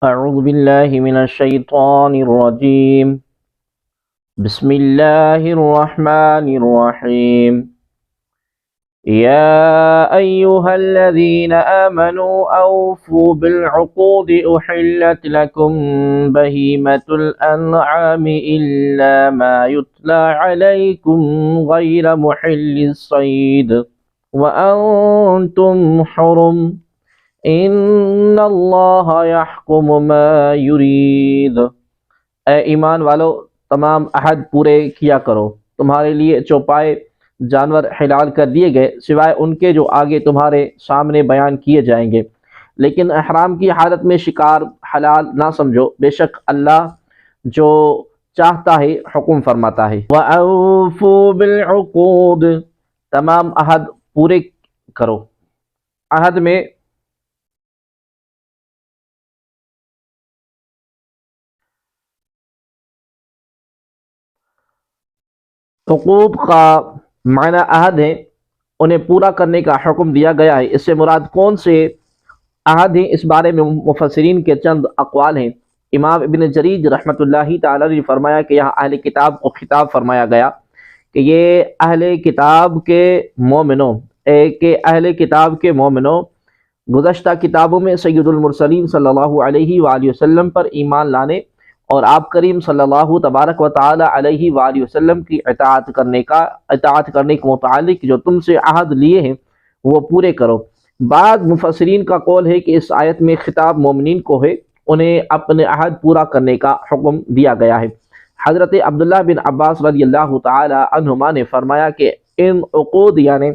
أعوذ بالله من الشيطان الرجيم. بسم الله الرحمن الرحيم. يا أيها الذين آمنوا أوفوا بالعقود أحلت لكم بهيمة الأنعام إلا ما يتلى عليكم غير محل الصيد وأنتم حرم ان اللہ یحکم ما یرید۔ اے ایمان والو، تمام عہد پورے کیا کرو۔ تمہارے لیے چوپائے جانور حلال کر دیے گئے سوائے ان کے جو آگے تمہارے سامنے بیان کیے جائیں گے، لیکن احرام کی حالت میں شکار حلال نہ سمجھو، بے شک اللہ جو چاہتا ہے حکم فرماتا ہے۔ وَأَوْفُوا بِالْعُقُودِ، تمام عہد پورے کرو۔ عہد میں عقود کا معنی عہد ہے، انہیں پورا کرنے کا حکم دیا گیا ہے۔ اس سے مراد کون سے عہد ہیں، اس بارے میں مفسرین کے چند اقوال ہیں۔ امام ابن جریج رحمۃ اللہ تعالی نے فرمایا کہ یہاں اہل کتاب کو خطاب فرمایا گیا کہ یہ اہل کتاب کے مومنوں، اہل کتاب کے مومنوں، گزشتہ کتابوں میں سید المرسلین صلی اللہ علیہ وآلہ وسلم پر ایمان لانے اور آپ کریم صلی اللہ تبارک و تعالی علیہ وآلہ وسلم کی اطاعت کرنے کے متعلق جو تم سے عہد لیے ہیں وہ پورے کرو۔ بعض مفسرین کا قول ہے کہ اس آیت میں خطاب مومنین کو ہے، انہیں اپنے عہد پورا کرنے کا حکم دیا گیا ہے۔ حضرت عبداللہ بن عباس رضی اللہ تعالی عنہما نے فرمایا کہ ان عقود یعنی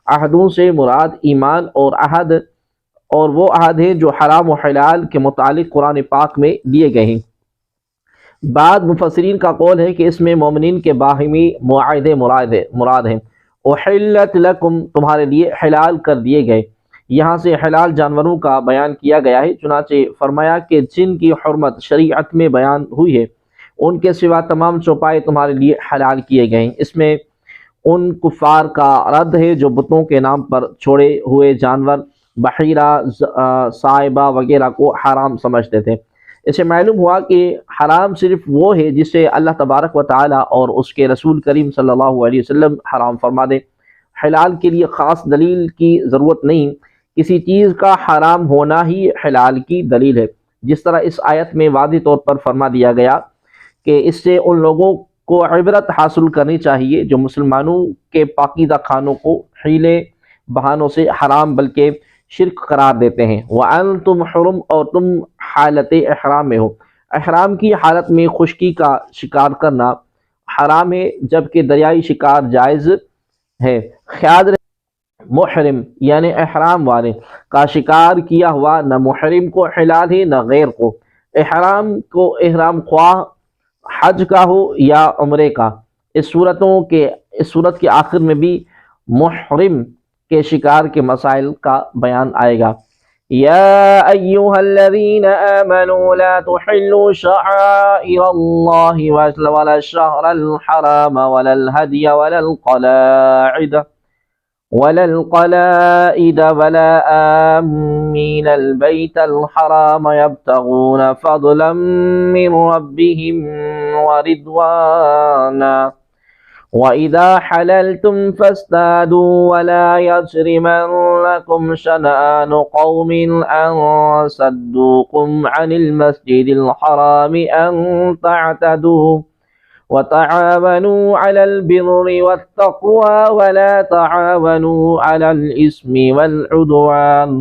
عہدوں سے مراد ایمان اور وہ عہد ہیں جو حرام و حلال کے متعلق قرآن پاک میں دیے گئے ہیں۔ بعض مفسرین کا قول ہے کہ اس میں مومنین کے باہمی معاہدے مراد ہیں۔ احلت لکم، تمہارے لیے حلال کر دیے گئے، یہاں سے حلال جانوروں کا بیان کیا گیا ہے، چنانچہ فرمایا کہ جن کی حرمت شریعت میں بیان ہوئی ہے ان کے سوا تمام چوپائے تمہارے لیے حلال کیے گئے ہیں۔ اس میں ان کفار کا رد ہے جو بتوں کے نام پر چھوڑے ہوئے جانور بحیرہ، صائبہ وغیرہ کو حرام سمجھتے تھے۔ اس سے معلوم ہوا کہ حرام صرف وہ ہے جسے اللہ تبارک و تعالی اور اس کے رسول کریم صلی اللہ علیہ وسلم حرام فرما دے۔ حلال کے لیے خاص دلیل کی ضرورت نہیں، کسی چیز کا حرام ہونا ہی حلال کی دلیل ہے، جس طرح اس آیت میں واضح طور پر فرما دیا گیا کہ اس سے ان لوگوں کو عبرت حاصل کرنی چاہیے جو مسلمانوں کے پاکیزہ کھانوں کو حیلے بہانوں سے حرام بلکہ شرک قرار دیتے ہیں۔ وَأَنْتُمْ حُرُمْ، اور تم حالت احرام میں ہو۔ احرام کی حالت میں خشکی کا شکار کرنا حرام ہے جبکہ دریائی شکار جائز ہے۔ خیال رہے محرم یعنی احرام والے کا شکار کیا ہوا نہ محرم کو حلال ہے نہ غیر کو۔ احرام خواہ حج کا ہو یا عمرے کا۔ اس صورت کے آخر میں بھی محرم کے شکار کے مسائل کا بیان آئے گا۔ یا ایہا الذین آمنوا لا تحلوا شعائر اللہ ولا الشہر الحرام ولا الہدی ولا القلائد ولا آمین البیت الحرام یبتغون فضلا من ربهم ورضوانا وَإِذَا حَلَلْتُمْ فَاسْتَادُوا وَلَا يَجْرِمَنَّكُمْ شَنَآنُ قَوْمٍ أَن صَدُّوكُمْ عَنِ الْمَسْجِدِ الْحَرَامِ أَن تَعْتَدُوا وَتَعَاوَنُوا عَلَى الْبِرِّ وَالتَّقْوَى وَلَا تَعَاوَنُوا عَلَى الْإِثْمِ وَالْعُدْوَانِ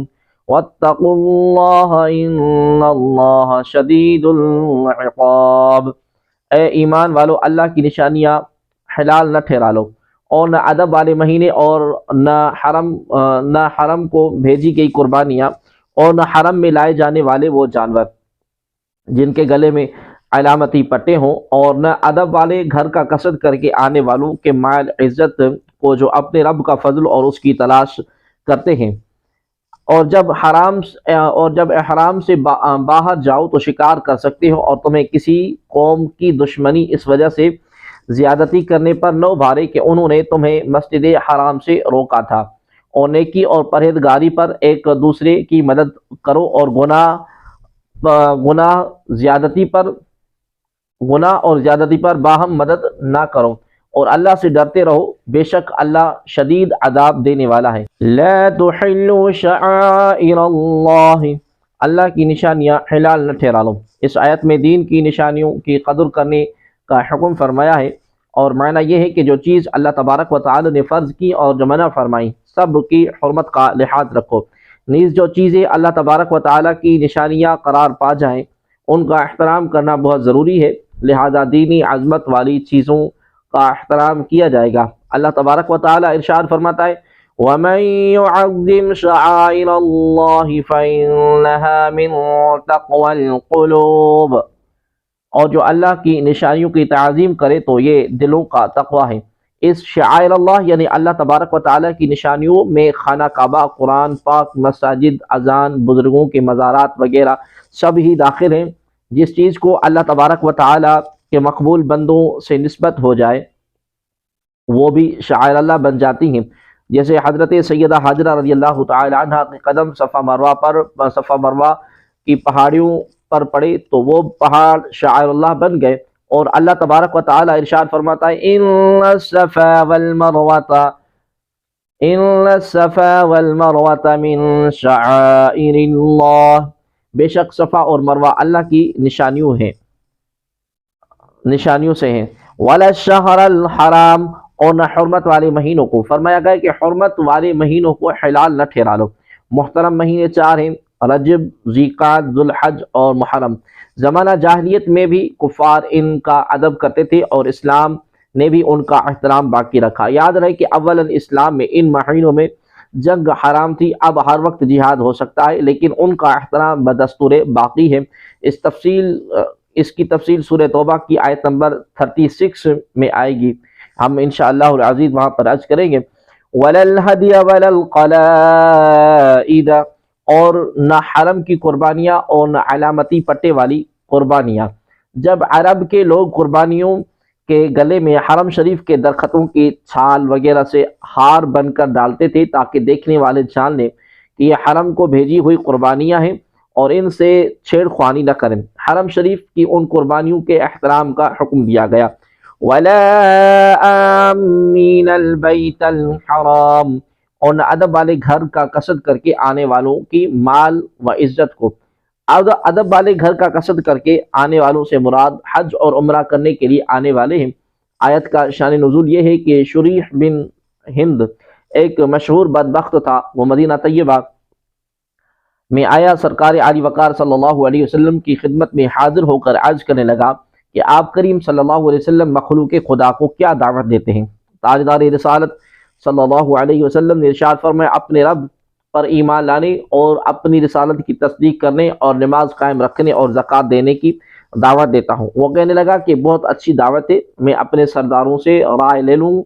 وَاتَّقُوا اللَّهَ إِنَّ اللَّهَ شَدِيدُ الْعِقَابِ۔ اے ایمان والو، اللہ کی نشانیاں حلال نہ ٹھہرا لو، اور نہ ادب والے مہینے اور نہ حرم کو بھیجی گئی قربانیاں اور نہ حرم میں لائے جانے والے وہ جانور جن کے گلے میں علامتی پٹے ہوں، اور نہ ادب والے گھر کا قصد کر کے آنے والوں کے مال عزت کو جو اپنے رب کا فضل اور اس کی تلاش کرتے ہیں۔ اور جب احرام سے باہر جاؤ تو شکار کر سکتے ہو، اور تمہیں کسی قوم کی دشمنی اس وجہ سے زیادتی کرنے پر نہ ابھارے کہ انہوں نے تمہیں مسجد حرام سے روکا تھا، اور نیکی اور پرہیزگاری پر ایک دوسرے کی مدد کرو اور گناہ گناہ زیادتی پر گناہ اور زیادتی پر باہم مدد نہ کرو اور اللہ سے ڈرتے رہو، بے شک اللہ شدید عذاب دینے والا ہے۔ لا تحلوا شعائر اللہ، اللہ کی نشانیاں حلال نہ ٹھہرا لو۔ اس آیت میں دین کی نشانیوں کی قدر کرنے کا حکم فرمایا ہے، اور معنی یہ ہے کہ جو چیز اللہ تبارک و تعالی نے فرض کی اور جو منع فرمائی سب کی حرمت کا لحاظ رکھو، نیز جو چیزیں اللہ تبارک و تعالی کی نشانیاں قرار پا جائیں ان کا احترام کرنا بہت ضروری ہے، لہذا دینی عظمت والی چیزوں کا احترام کیا جائے گا۔ اللہ تبارک و تعالی ارشاد فرماتا ہے وَمَن يُعَظِّمْ شَعَائِرَ اللَّهِ فَإِنَّهَا مِن تَقْوَى الْقُلُوبِ، اور جو اللہ کی نشانیوں کی تعظیم کرے تو یہ دلوں کا تقوی ہے۔ اس شعائر اللہ یعنی اللہ تبارک و تعالیٰ کی نشانیوں میں خانہ کعبہ، قرآن پاک، مساجد، اذان، بزرگوں کے مزارات وغیرہ سب ہی داخل ہیں۔ جس چیز کو اللہ تبارک و تعالیٰ کے مقبول بندوں سے نسبت ہو جائے وہ بھی شعائر اللہ بن جاتی ہیں، جیسے حضرت سیدہ حاجرہ رضی اللہ تعالی عنہ کے قدم صفا مروہ کی پہاڑیوں پر پڑے تو وہ پہاڑ شعائر اللہ بن گئے، اور اللہ تبارک و تعالی ارشاد فرماتا ہے ان الصفا والمروۃ من شعائر اللہ، بے شک صفا اور مروہ اللہ کی نشانیوں سے ہیں۔ ولا الشہر الحرام، اور نہ حرمت والے مہینوں کو، فرمایا گیا کہ حرمت والے مہینوں کو حلال نہ ٹھہرا لو۔ محترم مہینے چار ہیں، رجب، ذوالقعدہ، ذوالحج اور محرم۔ زمانہ جاہلیت میں بھی کفار ان کا ادب کرتے تھے اور اسلام نے بھی ان کا احترام باقی رکھا۔ یاد رہے کہ اولاً اسلام میں ان مہینوں میں جنگ حرام تھی، اب ہر وقت جہاد ہو سکتا ہے، لیکن ان کا احترام بدستور باقی ہے۔ اس کی تفصیل سورہ توبہ کی آیت نمبر 36 میں آئے گی، ہم انشاءاللہ العزیز وہاں پر عرض کریں گے۔ وَلَا الْهَدْيَ وَلَا الْقَلَائِدَ، اور نہ حرم کی قربانیاں اور نہ علامتی پٹے والی قربانیاں۔ جب عرب کے لوگ قربانیوں کے گلے میں حرم شریف کے درختوں کی چھال وغیرہ سے ہار بن کر ڈالتے تھے تاکہ دیکھنے والے جان لیں کہ یہ حرم کو بھیجی ہوئی قربانیاں ہیں اور ان سے چھیڑ خوانی نہ کریں، حرم شریف کی ان قربانیوں کے احترام کا حکم دیا گیا۔ وَلَا آمِّينَ الْبَيْتَ الْحَرَامِ، اور نہ ادب والے گھر کا قصد کر کے آنے والوں کی مال و عزت کو۔ ادب والے گھر کا قصد کر کے آنے والوں سے مراد حج اور عمرہ کرنے کے لیے آنے والے ہیں۔ آیت کا شان نزول یہ ہے کہ شریح بن ہند ایک مشہور بدبخت تھا، وہ مدینہ طیبہ میں آیا، سرکار عالی وقار صلی اللہ علیہ وسلم کی خدمت میں حاضر ہو کر عرض کرنے لگا کہ آپ کریم صلی اللہ علیہ وسلم مخلوق خدا کو کیا دعوت دیتے ہیں؟ تاجدار رسالت صلی اللہ علیہ وسلم نے ارشاد فرمایا اپنے رب پر ایمان لانے اور اپنی رسالت کی تصدیق کرنے اور نماز قائم رکھنے اور زکوٰۃ دینے کی دعوت دیتا ہوں۔ وہ کہنے لگا کہ بہت اچھی دعوت ہے، میں اپنے سرداروں سے رائے لے لوں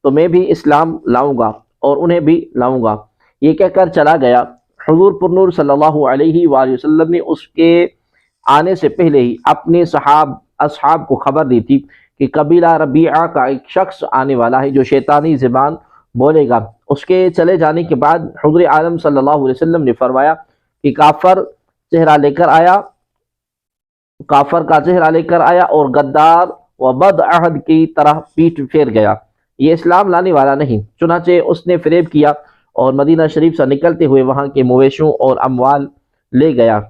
تو میں بھی اسلام لاؤں گا اور انہیں بھی لاؤں گا۔ یہ کہہ کر چلا گیا۔ حضور پرنور صلی اللہ علیہ وآلہ وسلم نے اس کے آنے سے پہلے ہی اپنے اصحاب کو خبر دی تھی کہ قبیلہ ربیعہ کا ایک شخص آنے والا ہے جو شیطانی زبان بولے گا۔ اس کے چلے جانے کے بعد حضور عالم صلی اللہ علیہ وسلم نے فرمایا کہ کافر کا چہرہ لے کر آیا اور غدار و بد عہد کی طرح پیٹھ پھیر گیا، یہ اسلام لانے والا نہیں۔ چنانچہ اس نے فریب کیا اور مدینہ شریف سے نکلتے ہوئے وہاں کے مویشیوں اور اموال لے گیا۔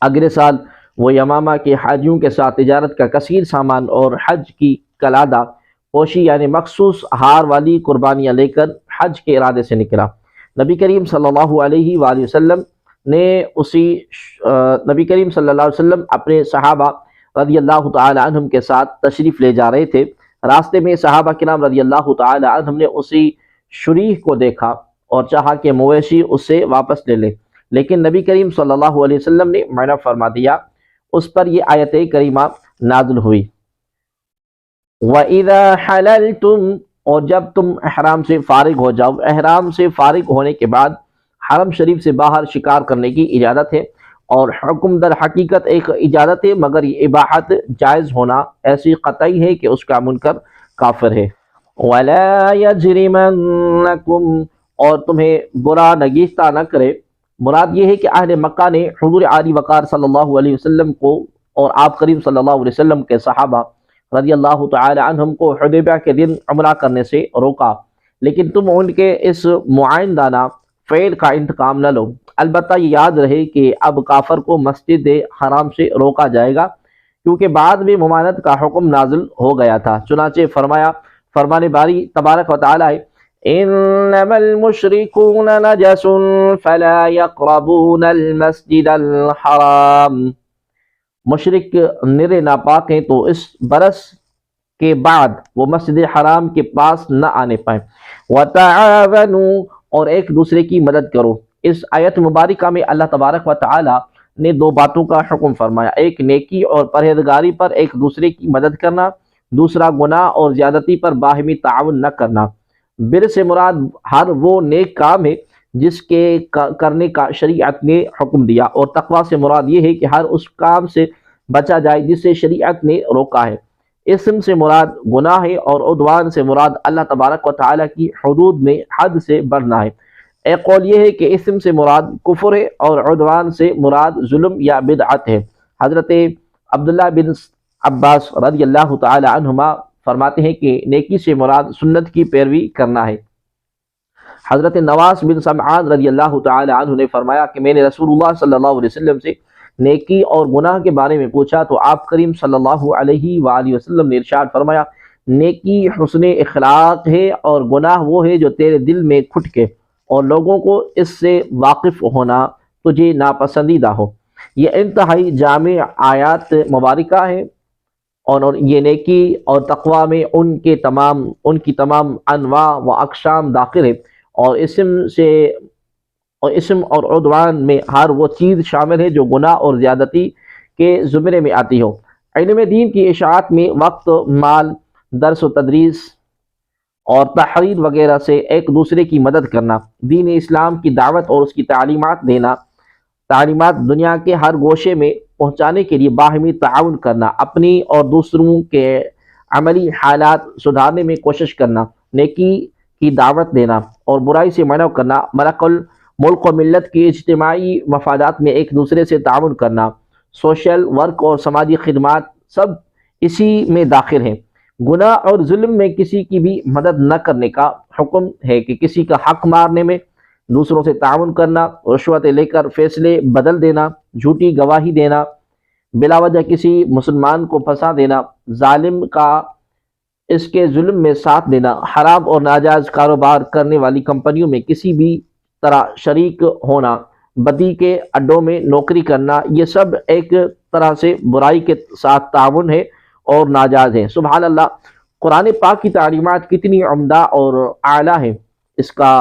اگلے سال وہ یمامہ کے حاجیوں کے ساتھ تجارت کا کثیر سامان اور حج کی کلادہ پوشی یعنی مخصوص ہار والی قربانیاں لے کر حج کے ارادے سے نکلا۔ نبی کریم صلی اللہ علیہ وآلہ وسلم اپنے صحابہ رضی اللہ تعالی عنہم کے ساتھ تشریف لے جا رہے تھے۔ راستے میں صحابہ کرام رضی اللہ تعالی عنہم نے اسی شریح کو دیکھا اور چاہا کہ مویشی اس سے واپس لے لے، لیکن نبی کریم صلی اللہ علیہ وسلم نے منع فرما دیا۔ اس پر یہ آیت کریمہ نازل ہوئی وَإِذَا حَلَلْتُمْ، اور جب تم احرام سے فارغ ہو جاؤ۔ احرام سے فارغ ہونے کے بعد حرم شریف سے باہر شکار کرنے کی اجازت ہے، اور حکم در حقیقت ایک اجازت ہے، مگر یہ اباحت جائز ہونا ایسی قطعی ہے کہ اس کا منکر کافر ہے۔ وَلَا يَجْرِمَنَّكُمْ، اور تمہیں برا نگہتہ نہ کرے، مراد یہ ہے کہ اہل مکہ نے حضور عالی وقار صلی اللہ علیہ وسلم کو اور آپ کریم صلی اللہ علیہ وسلم کے صحابہ رضی اللہ تعالی عنہم کو حدیبیہ کے دن عمرہ کرنے سے روکا، لیکن تم ان کے اس معاندانہ فعل کا انتقام نہ لو۔ البتہ یہ یاد رہے کہ اب کافر کو مسجد حرام سے روکا جائے گا، کیونکہ بعد میں ممانعت کا حکم نازل ہو گیا تھا۔ چنانچہ فرمان باری تبارک و تعالی ہے، انما المشركون نجس فلا يقربون المسجد الحرام، مشرک نرے ناپاک ہیں تو اس برس کے بعد وہ مسجد حرام کے پاس نہ آنے پائیں۔ وَتَعَاوَنُوا، اور ایک دوسرے کی مدد کرو۔ اس آیت مبارکہ میں اللہ تبارک و تعالی نے دو باتوں کا حکم فرمایا، ایک نیکی اور پرہیزگاری پر ایک دوسرے کی مدد کرنا، دوسرا گناہ اور زیادتی پر باہمی تعاون نہ کرنا۔ بر سے مراد ہر وہ نیک کام ہے جس کے کرنے کا شریعت نے حکم دیا، اور تقوی سے مراد یہ ہے کہ ہر اس کام سے بچا جائے جسے شریعت نے روکا ہے۔ اسم سے مراد گناہ ہے، اور عدوان سے مراد اللہ تبارک و تعالیٰ کی حدود میں حد سے بڑھنا ہے۔ ایک قول یہ ہے کہ اسم سے مراد کفر ہے اور عدوان سے مراد ظلم یا بدعت ہے۔ حضرت عبداللہ بن عباس رضی اللہ تعالی عنہما فرماتے ہیں کہ نیکی سے مراد سنت کی پیروی کرنا ہے۔ حضرت نواس بن سمعان رضی اللہ تعالی عنہ نے فرمایا کہ میں نے رسول اللہ صلی اللہ علیہ وسلم سے نیکی اور گناہ کے بارے میں پوچھا تو آپ کریم صلی اللہ علیہ وآلہ وسلم نے ارشاد فرمایا، نیکی حسن اخلاق ہے اور گناہ وہ ہے جو تیرے دل میں کھٹکے اور لوگوں کو اس سے واقف ہونا تجھے ناپسندیدہ ہو۔ یہ انتہائی جامع آیات مبارکہ ہے، اور یہ نیکی اور تقوی میں ان کی تمام انواع و اقسام داخل ہے، اور اسم اور عدوان میں ہر وہ چیز شامل ہے جو گناہ اور زیادتی کے زمرے میں آتی ہو۔ علم دین کی اشاعت میں وقت، مال، درس و تدریس اور تحریر وغیرہ سے ایک دوسرے کی مدد کرنا، دین اسلام کی دعوت اور اس کی تعلیمات دنیا کے ہر گوشے میں پہنچانے کے لیے باہمی تعاون کرنا، اپنی اور دوسروں کے عملی حالات سدھارنے میں کوشش کرنا، نیکی کی دعوت دینا اور برائی سے منع کرنا، ملک و ملت کی اجتماعی مفادات میں ایک دوسرے سے تعاون کرنا، سوشل ورک اور سماجی خدمات سب اسی میں داخل ہیں۔ گناہ اور ظلم میں کسی کی بھی مدد نہ کرنے کا حکم ہے کہ کسی کا حق مارنے میں دوسروں سے تعاون کرنا، رشوت لے کر فیصلے بدل دینا، جھوٹی گواہی دینا، بلا وجہ کسی مسلمان کو پھنسا دینا، ظالم کا اس کے ظلم میں ساتھ دینا، حرام اور ناجائز کاروبار کرنے والی کمپنیوں میں کسی بھی طرح شریک ہونا، بدی کے اڈوں میں نوکری کرنا، یہ سب ایک طرح سے برائی کے ساتھ تعاون ہے اور ناجائز ہے۔ سبحان اللہ، قرآن پاک کی تعلیمات کتنی عمدہ اور اعلیٰ ہے، اس کا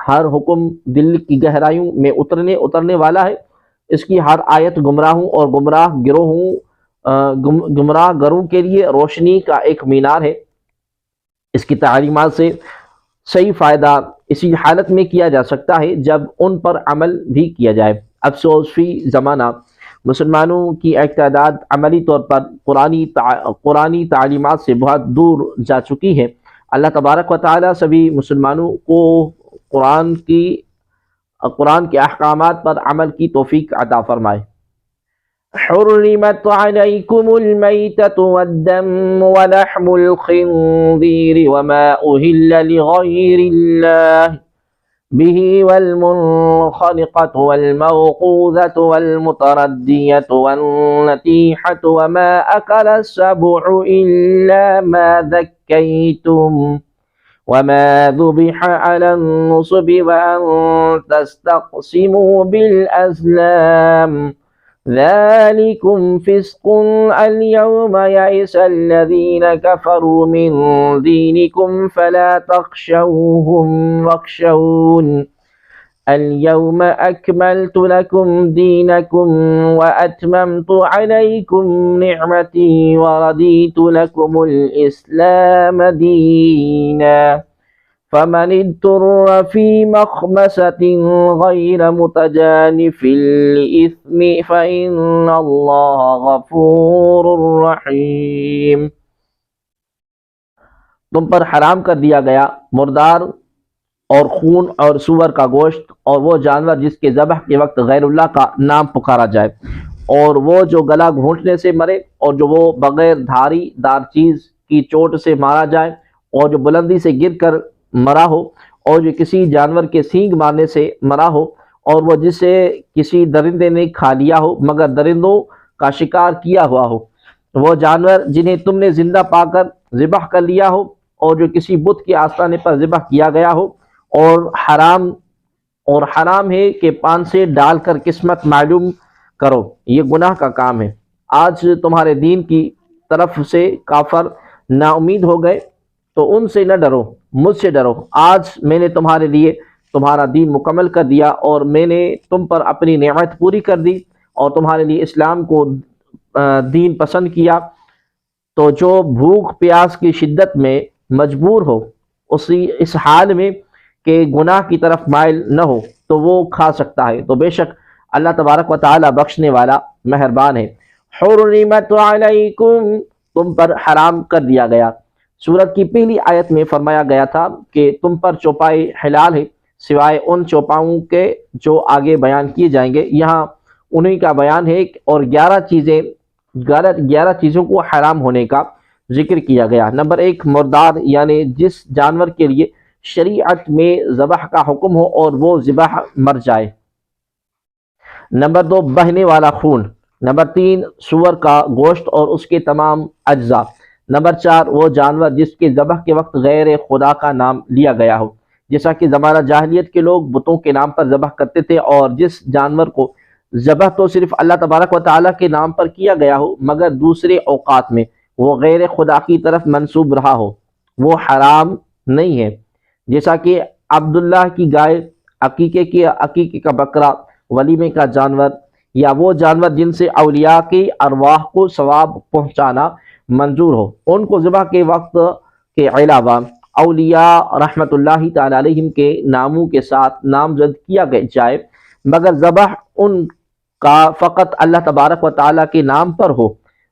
ہر حکم دل کی گہرائیوں میں اترنے والا ہے، اس کی ہر آیت گمراہوں اور گمراہ گروں کے لیے روشنی کا ایک مینار ہے۔ اس کی تعلیمات سے صحیح فائدہ اسی حالت میں کیا جا سکتا ہے جب ان پر عمل بھی کیا جائے۔ افسوس فی زمانہ مسلمانوں کی ایک تعداد عملی طور پر قرآنی تعلیمات سے بہت دور جا چکی ہے۔ اللہ تبارک و تعالی سبھی مسلمانوں کو قرآن کے احکامات پر عمل کی توفیق عطا فرمائے۔ حرمت عليكم الميتة والدم ولحم الخنزير وما أهل لغير الله به والمنخنقة والموقوذة والمتردية والنتيحة وما أكل السبع إلا ما ذكيتم وما ذبح على النصب وأن تستقسموا بالأزلام ذلكم فسق اليوم يئس الذين كفروا من دينكم فلا تخشوهم واخشون اليوم أكملت لكم دينكم وأتممت عليكم نعمتي ورضيت لكم الإسلام دينا فمن اضطر في مخمسة غير متجانف لإثم فإن الله غفور رحيم۔ تم پر حرام کر دیا گیا مردار اور خون اور سور کا گوشت، اور وہ جانور جس کے ذبح کے وقت غیر اللہ کا نام پکارا جائے، اور وہ جو گلا گھونٹنے سے مرے، اور جو وہ بغیر دھاری دار چیز کی چوٹ سے مارا جائے، اور جو بلندی سے گر کر مرا ہو، اور جو کسی جانور کے سینگ مارنے سے مرا ہو، اور وہ جسے کسی درندے نے کھا لیا ہو مگر درندوں کا شکار کیا ہوا ہو، وہ جانور جنہیں تم نے زندہ پا کر ذبح کر لیا ہو، اور جو کسی بت کے آستانے پر ذبح کیا گیا ہو، اور حرام ہے کہ پان سے ڈال کر قسمت معلوم کرو، یہ گناہ کا کام ہے۔ آج تمہارے دین کی طرف سے کافر نا امید ہو گئے تو ان سے نہ ڈرو، مجھ سے ڈرو۔ آج میں نے تمہارے لیے تمہارا دین مکمل کر دیا، اور میں نے تم پر اپنی نعمت پوری کر دی، اور تمہارے لیے اسلام کو دین پسند کیا۔ تو جو بھوک پیاس کی شدت میں مجبور ہو، اس حال میں کہ گناہ کی طرف مائل نہ ہو، تو وہ کھا سکتا ہے، تو بے شک اللہ تبارک و تعالی بخشنے والا مہربان ہے۔ حرمت علیکم، تم پر حرام کر دیا گیا۔ سورت کی پہلی آیت میں فرمایا گیا تھا کہ تم پر چوپائے حلال ہے، سوائے ان چوپاؤں کے جو آگے بیان کیے جائیں گے۔ یہاں انہی کا بیان ہے، اور 11 چیزوں کو حرام ہونے کا ذکر کیا گیا۔ نمبر 1، مردار، یعنی جس جانور کے لیے شریعت میں ذبح کا حکم ہو اور وہ ذبح مر جائے۔ نمبر 2، بہنے والا خون۔ نمبر 3، سور کا گوشت اور اس کے تمام اجزاء۔ نمبر 4، وہ جانور جس کے ذبح کے وقت غیر خدا کا نام لیا گیا ہو، جیسا کہ زمانہ جاہلیت کے لوگ بتوں کے نام پر ذبح کرتے تھے، اور جس جانور کو ذبح تو صرف اللہ تبارک و تعالیٰ کے نام پر کیا گیا ہو مگر دوسرے اوقات میں وہ غیر خدا کی طرف منسوب رہا ہو، وہ حرام نہیں ہے، جیسا کہ عبداللہ کی گائے، عقیقے کا بکرا، ولیمے کا جانور، یا وہ جانور جن سے اولیاء کی ارواح کو ثواب پہنچانا منظور ہو، ان کو ذبح کے وقت کے علاوہ اولیاء رحمت اللہ تعالی علیہم کے ناموں کے ساتھ نامزد کیا جائے، مگر ذبح ان کا فقط اللہ تبارک و تعالیٰ کے نام پر ہو،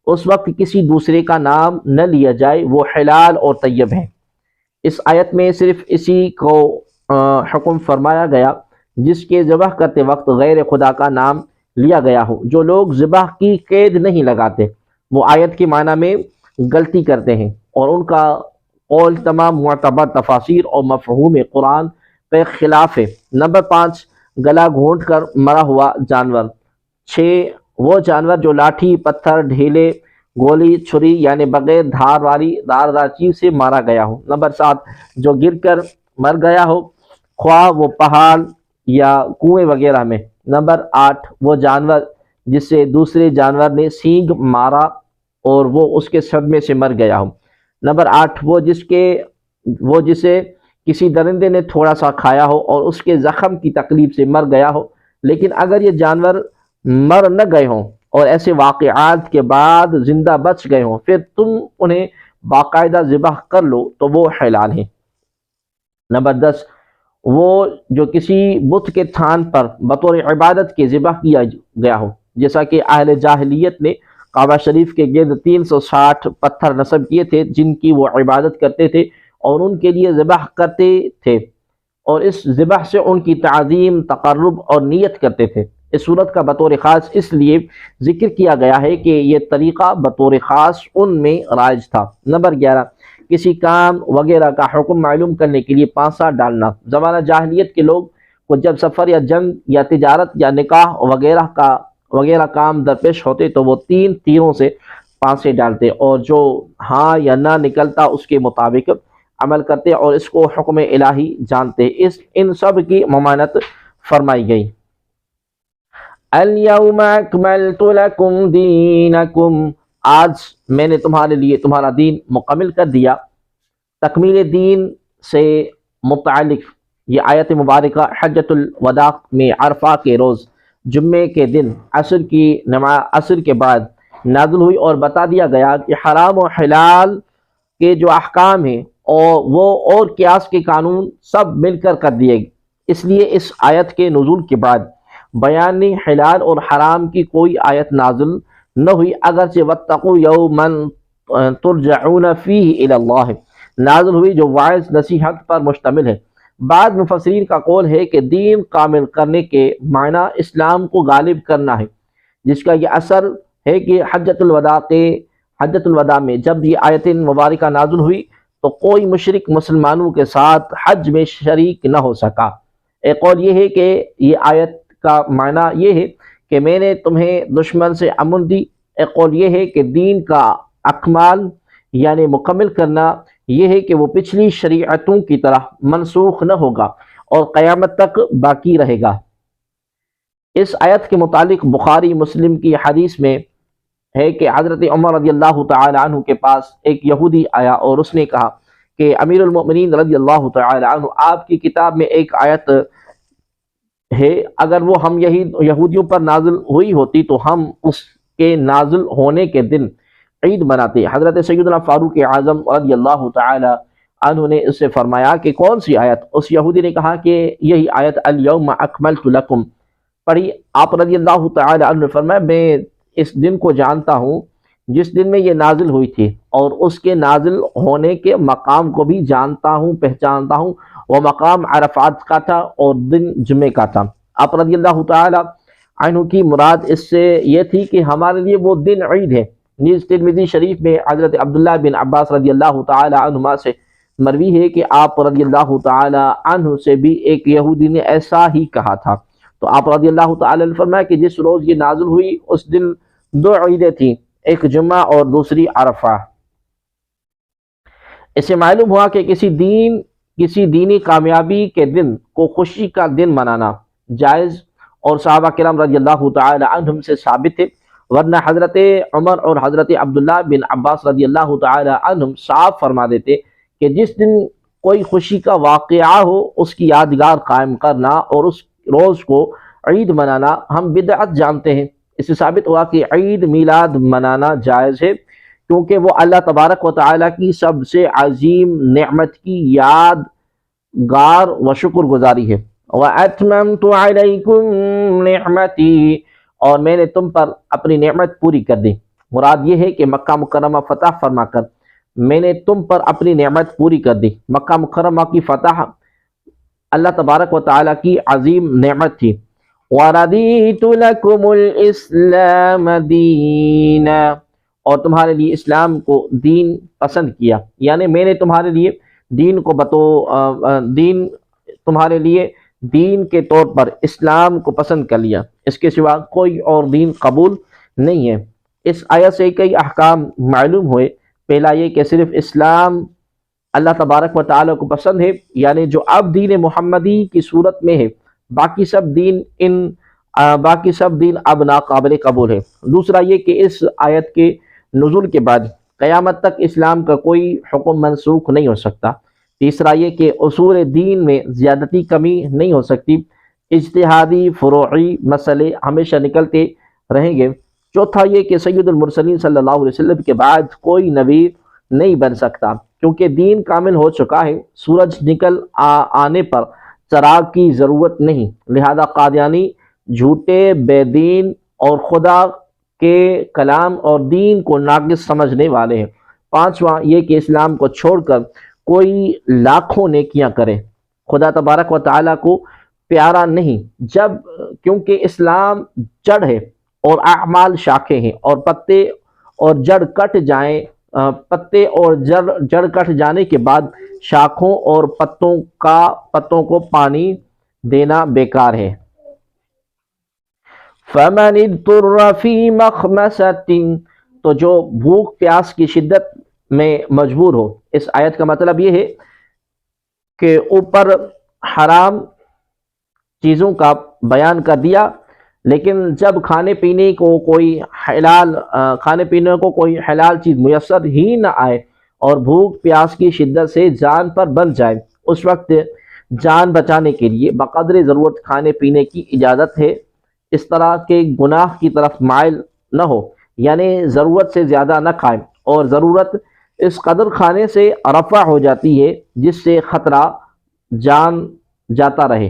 اس وقت کسی دوسرے کا نام نہ لیا جائے، وہ حلال اور طیب ہے۔ اس آیت میں صرف اسی کو حکم فرمایا گیا جس کے ذبح کرتے وقت غیر خدا کا نام لیا گیا ہو۔ جو لوگ ذبح کی قید نہیں لگاتے وہ آیت کے معنی میں غلطی کرتے ہیں، اور ان کا قول تمام معتبر تفاسیر اور مفہوم قرآن کے خلاف ہے۔ نمبر 5، گلا گھونٹ کر مرا ہوا جانور۔ 6، وہ جانور جو لاٹھی، پتھر، ڈھیلے، گولی، چھری یعنی بغیر دھاردار چیز سے مارا گیا ہو۔ نمبر 7، جو گر کر مر گیا ہو، خواہ وہ پہاڑ یا کنویں وغیرہ میں۔ نمبر 8، وہ جانور جس سے دوسرے جانور نے سینگ مارا اور وہ اس کے صدمے سے مر گیا ہو۔ نمبر 8، وہ جسے کسی درندے نے تھوڑا سا کھایا ہو اور اس کے زخم کی تکلیف سے مر گیا ہو، لیکن اگر یہ جانور مر نہ گئے ہوں اور ایسے واقعات کے بعد زندہ بچ گئے ہوں، پھر تم انہیں باقاعدہ ذبح کر لو تو وہ حلال ہیں۔ نمبر 10، وہ جو کسی بت کے تھان پر بطور عبادت کے ذبح کیا گیا ہو، جیسا کہ اہل جاہلیت نے کعبہ شریف کے گرد 360 پتھر نصب کیے تھے جن کی وہ عبادت کرتے تھے اور ان کے لیے ذبح کرتے تھے، اور اس ذبح سے ان کی تعظیم، تقرب اور نیت کرتے تھے۔ اس صورت کا بطور خاص اس لیے ذکر کیا گیا ہے کہ یہ طریقہ بطور خاص ان میں رائج تھا۔ نمبر 11، کسی کام وغیرہ کا حکم معلوم کرنے کے لیے پانسا ڈالنا۔ زمانہ جاہلیت کے لوگ کو جب سفر یا جنگ یا تجارت یا نکاح وغیرہ کام درپیش ہوتے تو وہ 3 تیروں سے پانسے ڈالتے، اور جو ہاں یا نہ نکلتا اس کے مطابق عمل کرتے اور اس کو حکم الہی جانتے۔ ان سب کی ممانعت فرمائی گئی۔ الیوم اکملت لکم دینکم، آج میں نے تمہارے لیے تمہارا دین مکمل کر دیا۔ تکمیل دین سے متعلق یہ آیت مبارکہ حجۃ الوداع میں عرفہ کے روز جمعے کے دن عصر کے بعد نازل ہوئی، اور بتا دیا گیا کہ حرام و حلال کے جو احکام ہیں اور قیاس کے قانون سب مل کر دیے گئے۔ اس لیے اس آیت کے نزول کے بعد بیان حلال اور حرام کی کوئی آیت نازل نہ ہوئی، اگرچہ واتقوا یوما ترجعون فیہ الی اللہ نازل ہوئی جو واعظ نصیحت پر مشتمل ہے۔ بعض مفسرین کا قول ہے کہ دین کامل کرنے کے معنی اسلام کو غالب کرنا ہے، جس کا یہ اثر ہے کہ حجۃ الوداع میں جب یہ آیت مبارکہ نازل ہوئی تو کوئی مشرک مسلمانوں کے ساتھ حج میں شریک نہ ہو سکا۔ ایک قول یہ ہے کہ یہ آیت کا معنی یہ ہے کہ میں نے تمہیں دشمن سے امن دی۔ ایک قول یہ ہے کہ دین کا اکمال یعنی مکمل کرنا یہ ہے کہ وہ پچھلی شریعتوں کی طرح منسوخ نہ ہوگا اور قیامت تک باقی رہے گا۔ اس آیت کے متعلق بخاری مسلم کی حدیث میں ہے کہ حضرت عمر رضی اللہ تعالی عنہ کے پاس ایک یہودی آیا اور اس نے کہا کہ امیر المؤمنین رضی اللہ تعالی عنہ، آپ کی کتاب میں ایک آیت ہے، اگر وہ ہم یہودیوں پر نازل ہوئی ہوتی تو ہم اس کے نازل ہونے کے دن عید مناتے۔ حضرت سیدنا فاروق اعظم رضی اللہ تعالی عنہ نے اس سے فرمایا کہ کون سی آیت؟ اس یہودی نے کہا کہ یہی آیت الیوم اکملت لکم پڑھی۔ آپ رضی اللہ تعالی عنہ نے فرمایا میں اس دن کو جانتا ہوں جس دن میں یہ نازل ہوئی تھی، اور اس کے نازل ہونے کے مقام کو بھی جانتا ہوں، پہچانتا ہوں۔ وہ مقام عرفات کا تھا اور دن جمعے کا تھا۔ آپ رضی اللہ تعالی عنہ کی مراد اس سے یہ تھی کہ ہمارے لیے وہ دن عید ہے۔ نیز ترمذی شریف میں حضرت عبداللہ بن عباس رضی اللہ تعالی عنہما سے مروی ہے کہ آپ رضی اللہ تعالی عنہ سے بھی ایک یہودی نے ایسا ہی کہا تھا۔ تو آپ رضی اللہ تعالی عنہ فرمایا کہ جس روز یہ نازل ہوئی اس دن دو عیدیں تھیں، ایک جمعہ اور دوسری عرفہ۔ اس سے معلوم ہوا کہ کسی دینی کامیابی کے دن کو خوشی کا دن منانا جائز اور صحابہ کرام رضی اللہ تعالی عنہم سے ثابت ہے، ورنہ حضرت عمر اور حضرت عبداللہ بن عباس رضی اللہ تعالی عنہم صاف فرما دیتے کہ جس دن کوئی خوشی کا واقعہ ہو اس کی یادگار قائم کرنا اور اس روز کو عید منانا ہم بدعت جانتے ہیں۔ اس سے ثابت ہوا کہ عید میلاد منانا جائز ہے، کیونکہ وہ اللہ تبارک و تعالیٰ کی سب سے عظیم نعمت کی یادگار و شکر گزاری ہے۔ وَأَتْمَمْتُ عَلَيْكُمْ نِعْمَتِي، اور میں نے تم پر اپنی نعمت پوری کر دی۔ مراد یہ ہے کہ مکہ مکرمہ فتح فرما کر میں نے تم پر اپنی نعمت پوری کر دی۔ مکہ مکرمہ کی فتح اللہ تبارک و تعالیٰ کی عظیم نعمت تھی۔ وَرَضِيتُ لَكُمُ الْإِسْلَامَ دِينًا، اور تمہارے لیے اسلام کو دین پسند کیا، یعنی میں نے تمہارے لیے تمہارے لیے دین کے طور پر اسلام کو پسند کر لیا، اس کے سوا کوئی اور دین قبول نہیں ہے۔ اس آیت سے کئی احکام معلوم ہوئے۔ پہلا یہ کہ صرف اسلام اللہ تبارک و تعالیٰ کو پسند ہے، یعنی جو اب دین محمدی کی صورت میں ہے، باقی سب دین اب ناقابل قبول ہے۔ دوسرا یہ کہ اس آیت کے نزول کے بعد قیامت تک اسلام کا کوئی حکم منسوخ نہیں ہو سکتا۔ تیسرا یہ کہ اصول دین میں زیادتی کمی نہیں ہو سکتی، اجتہادی فروعی مسئلے ہمیشہ نکلتے رہیں گے۔ چوتھا یہ کہ سید المرسلین صلی اللہ علیہ وسلم کے بعد کوئی نبی نہیں بن سکتا، کیونکہ دین کامل ہو چکا ہے۔ سورج نکل آنے پر چراغ کی ضرورت نہیں، لہذا قادیانی جھوٹے بے دین اور خدا کے کلام اور دین کو ناقص سمجھنے والے ہیں۔ پانچواں یہ کہ اسلام کو چھوڑ کر کوئی لاکھوں نیکیاں کرے خدا تبارک و تعالیٰ کو پیارا نہیں، کیونکہ اسلام جڑ ہے اور اعمال شاخیں ہیں، اور پتے اور جڑ کٹ جانے کے بعد شاخوں اور پتوں کو پانی دینا بیکار ہے۔ فَمَنِ اضْطُرَّ فِي مَخْمَصَةٍ، تو جو بھوک پیاس کی شدت میں مجبور ہو۔ اس آیت کا مطلب یہ ہے کہ اوپر حرام چیزوں کا بیان کر دیا، لیکن جب کھانے پینے کو کوئی حلال چیز میسر ہی نہ آئے اور بھوک پیاس کی شدت سے جان پر بن جائے، اس وقت جان بچانے کے لیے بقدر ضرورت کھانے پینے کی اجازت ہے۔ اس طرح کے گناہ کی طرف مائل نہ ہو، یعنی ضرورت سے زیادہ نہ کھائیں، اور ضرورت اس قدر کھانے سے رفع ہو جاتی ہے جس سے خطرہ جان جاتا رہے۔